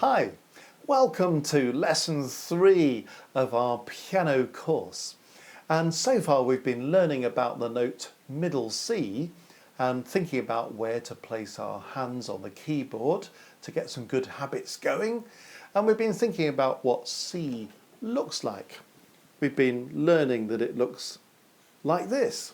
Hi, welcome to lesson 3 of our piano course. And so far we've been learning about the note middle C and thinking about where to place our hands on the keyboard to get some good habits going. And we've been thinking about what C looks like. We've been learning that it looks like this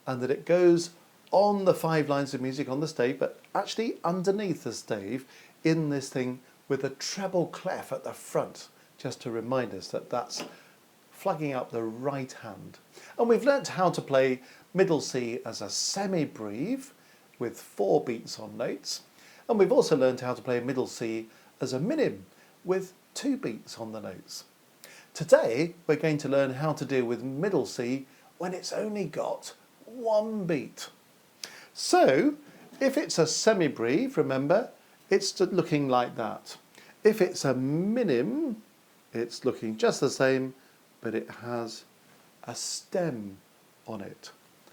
and that it goes on the 5 lines of music on the stave, but actually underneath the stave in this thing with a treble clef at the front, just to remind us that that's flagging up the right hand. And we've learnt how to play middle C as a semi-breve with 4 beats on notes. And we've also learned how to play middle C as a minim with 2 beats on the notes. Today we're going to learn how to deal with middle C when it's only got 1 beat. So if it's a semi-breve, remember, it's looking like that. If it's a minim, it's looking just the same, but it has a stem on it.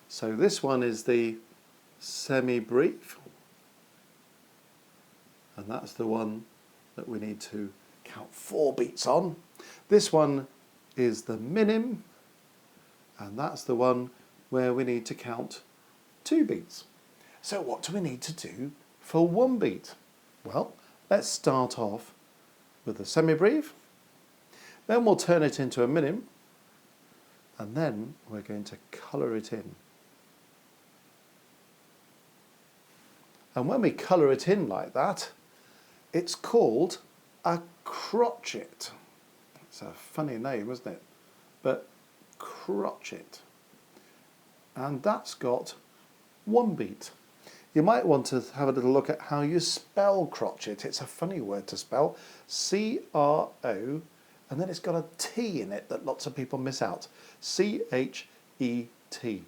So this one is the semi-breve, and that's the one that we need to count 4 beats on. This one is the minim, and that's the one where we need to count 2 beats. So what do we need to do for 1 beat? Well, let's start off with a semi-breve, then we'll turn it into a minim, and then we're going to colour it in. And when we colour it in like that, it's called a crotchet. It's a funny name, isn't it? But crotchet. And that's got 1 beat. You might want to have a little look at how you spell crotchet. It's a funny word to spell. C-R-O, and then it's got a T in it that lots of people miss out. C-H-E-T.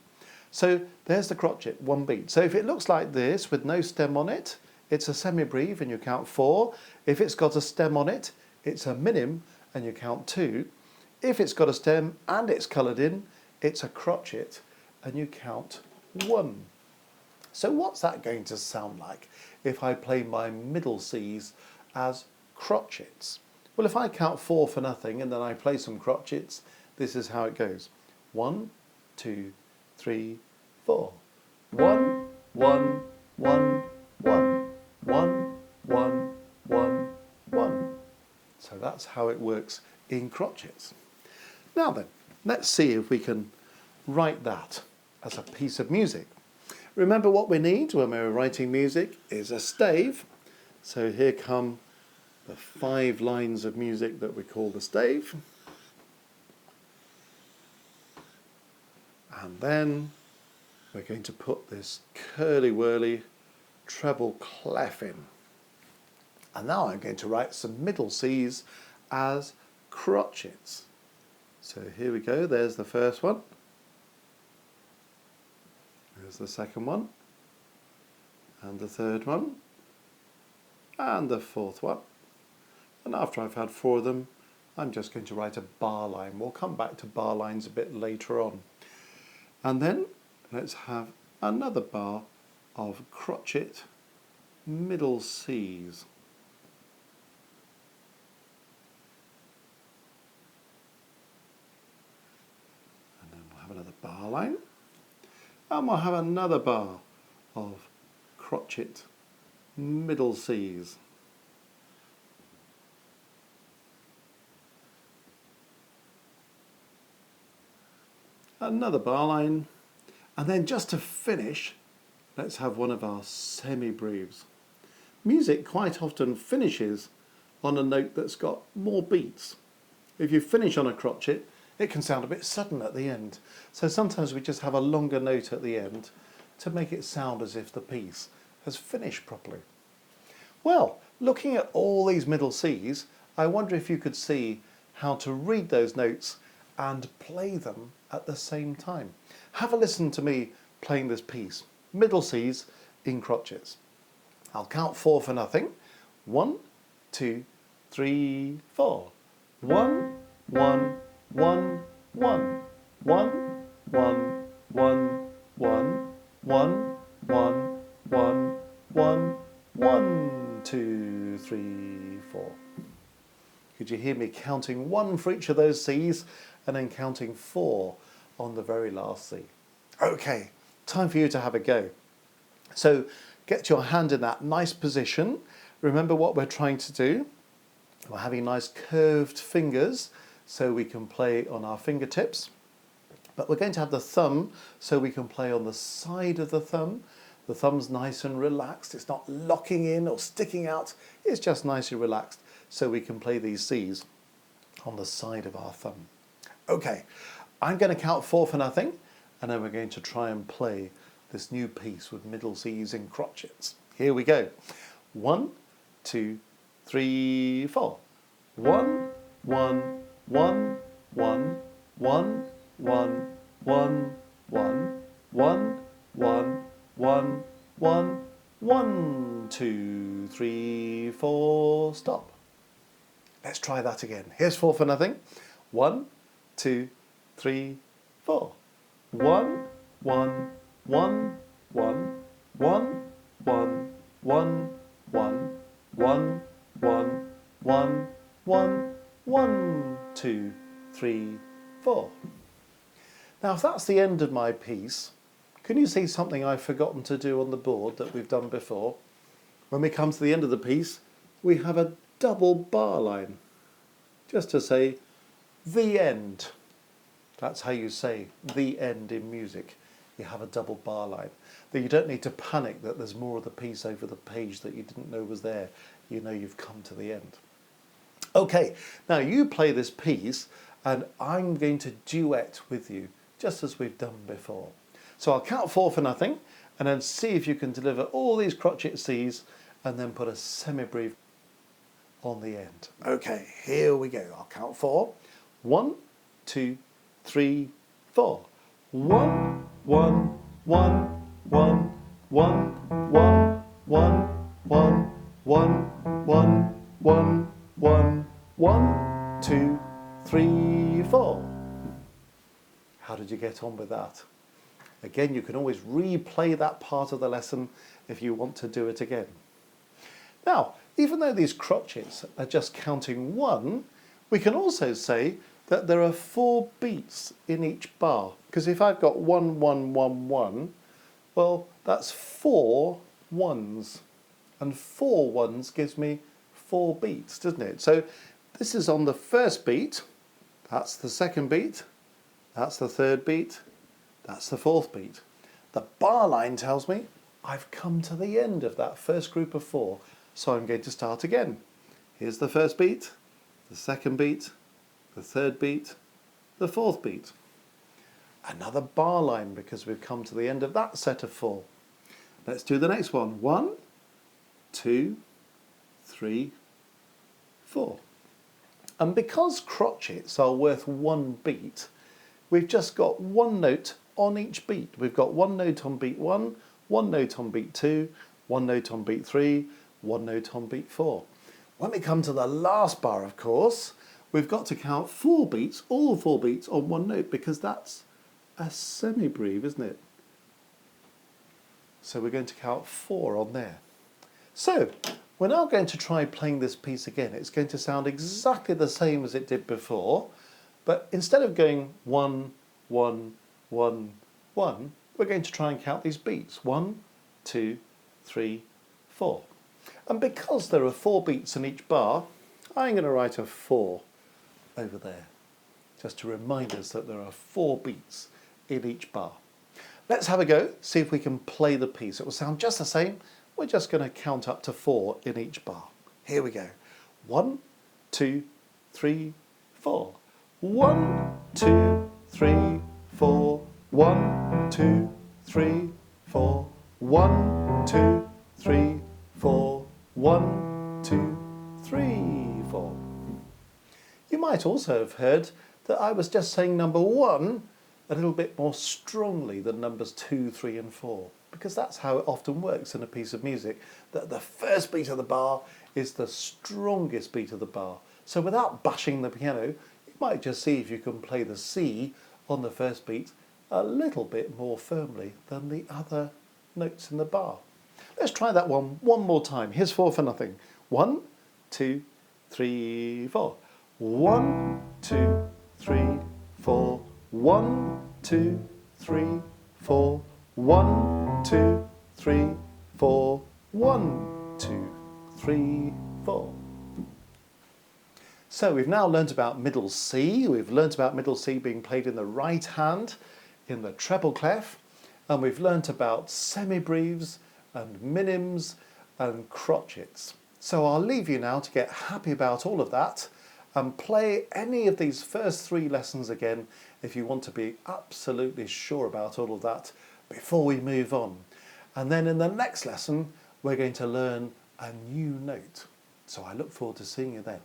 So there's the crotchet, 1 beat. So if it looks like this with no stem on it, it's a semi-breve and you count 4. If it's got a stem on it, it's a minim and you count 2. If it's got a stem and it's coloured in, it's a crotchet and you count 1. So what's that going to sound like if I play my middle Cs as crotchets? Well, if I count 4 for nothing and then I play some crotchets, this is how it goes. 1, 2, 3, 4. 1, 1, 1, 1. 1, 1, 1, 1. So that's how it works in crotchets. Now then, let's see if we can write that as a piece of music. Remember what we need when we're writing music is a stave. So here come the 5 lines of music that we call the stave. And then we're going to put this curly-whirly treble clef in. And now I'm going to write some middle Cs as crotchets. So here we go, there's the first one. There's the second one, and the third one, and the fourth one. And after I've had 4 of them, I'm just going to write a bar line. We'll come back to bar lines a bit later on. And then let's have another bar of crotchet middle Cs. And then we'll have another bar line. And we'll have another bar of crotchet middle Cs. Another bar line, and then just to finish, let's have one of our semi-breves. Music quite often finishes on a note that's got more beats. If you finish on a crotchet, it can sound a bit sudden at the end. So sometimes we just have a longer note at the end to make it sound as if the piece has finished properly. Well, looking at all these middle Cs, I wonder if you could see how to read those notes and play them at the same time. Have a listen to me playing this piece, middle Cs in crotchets. I'll count 4 for nothing. 1, 2, 3, 4. 1, 1, 1, 1. 1, 1, 1, 1. 1, 1, 1, 1, 1, 2, 3, 4. 4. Could you hear me counting 1 for each of those Cs and then counting 4 on the very last C? Okay, time for you to have a go. So get your hand in that nice position. Remember what we're trying to do. We're having nice curved fingers so we can play on our fingertips. But we're going to have the thumb so we can play on the side of the thumb. The thumb's nice and relaxed. It's not locking in or sticking out. It's just nicely relaxed so we can play these Cs on the side of our thumb. Okay, I'm going to count 4 for nothing, and then we're going to try and play this new piece with middle Cs in crotchets. Here we go. 1, 2, 3, 4. 1, 1, 1, 1, 1, 1, 1, 1, 1, 1, 1, 1, 1, 2, 3, 4, stop. Let's try that again. Here's 4 for nothing. 1, 2, 3, 4. 1, 1, 1, 1, 1, 1, 1, 1, 1, 1, 1, 1, 1, 2, 3, 4. Now if that's the end of my piece, can you see something I've forgotten to do on the board that we've done before? When we come to the end of the piece, we have a double bar line, just to say the end. That's how you say the end in music. You have a double bar line. But you don't need to panic that there's more of the piece over the page that you didn't know was there. You know you've come to the end. Okay, now you play this piece and I'm going to duet with you, just as we've done before. So I'll count 4 for nothing and then see if you can deliver all these crotchet Cs and then put a semi-breve on the end. Okay, here we go. I'll count 4. 1, 2, 3, 4. 1, 1, 1, 1, 1, 1, 1, 1, 1, 1, 1, 1, 1, 2, 3, 4. How did you get on with that? Again, you can always replay that part of the lesson if you want to do it again. Now, even though these crotchets are just counting 1, we can also say that there are 4 beats in each bar. Because if I've got 1, 1, 1, 1, well, that's 4 ones. And 4 ones gives me 4 beats, doesn't it? So this is on the first beat, that's the second beat, that's the third beat, that's the fourth beat. The bar line tells me I've come to the end of that first group of 4, so I'm going to start again. Here's the first beat, the second beat, the third beat, the fourth beat. Another bar line because we've come to the end of that set of 4. Let's do the next one. 1, 2, 3, 4. And because crotchets are worth 1 beat, we've just got 1 note on each beat. We've got 1 note on beat 1, 1 note on beat 2, 1 note on beat 3, 1 note on beat 4. When we come to the last bar, of course, we've got to count 4 beats, all 4 beats on 1 note, because that's a semi-breve, isn't it? So we're going to count 4 on there. So we're now going to try playing this piece again. It's going to sound exactly the same as it did before, but instead of going 1, 1, 1, 1, we're going to try and count these beats. 1, 2, 3, 4. And because there are 4 beats in each bar, I'm going to write a 4 over there, just to remind us that there are 4 beats in each bar. Let's have a go, see if we can play the piece. It will sound just the same. We're just going to count up to 4 in each bar. Here we go. 1, 2, 3, 4. 1, 2, 3, 4. 1, 2, 3, 4. 1, 2, 3, 4. 1, 2, 3, 4. You might also have heard that I was just saying number 1 a little bit more strongly than numbers 2, 3 and 4, because that's how it often works in a piece of music, that the first beat of the bar is the strongest beat of the bar. So without bashing the piano, you might just see if you can play the C on the first beat a little bit more firmly than the other notes in the bar. Let's try that one more time. Here's 4 for nothing. 1, 2, 3, 4. 1, 2, 3, 4. 1, 2, 3, 4. 1, 2, 3, 4. 1, 2, 3, 4. So we've now learnt about middle C. We've learnt about middle C being played in the right hand in the treble clef, and we've learnt about semibreves and minims and crotchets. So I'll leave you now to get happy about all of that and play any of these first 3 lessons again if you want to be absolutely sure about all of that before we move on. And then in the next lesson we're going to learn a new note. So I look forward to seeing you then.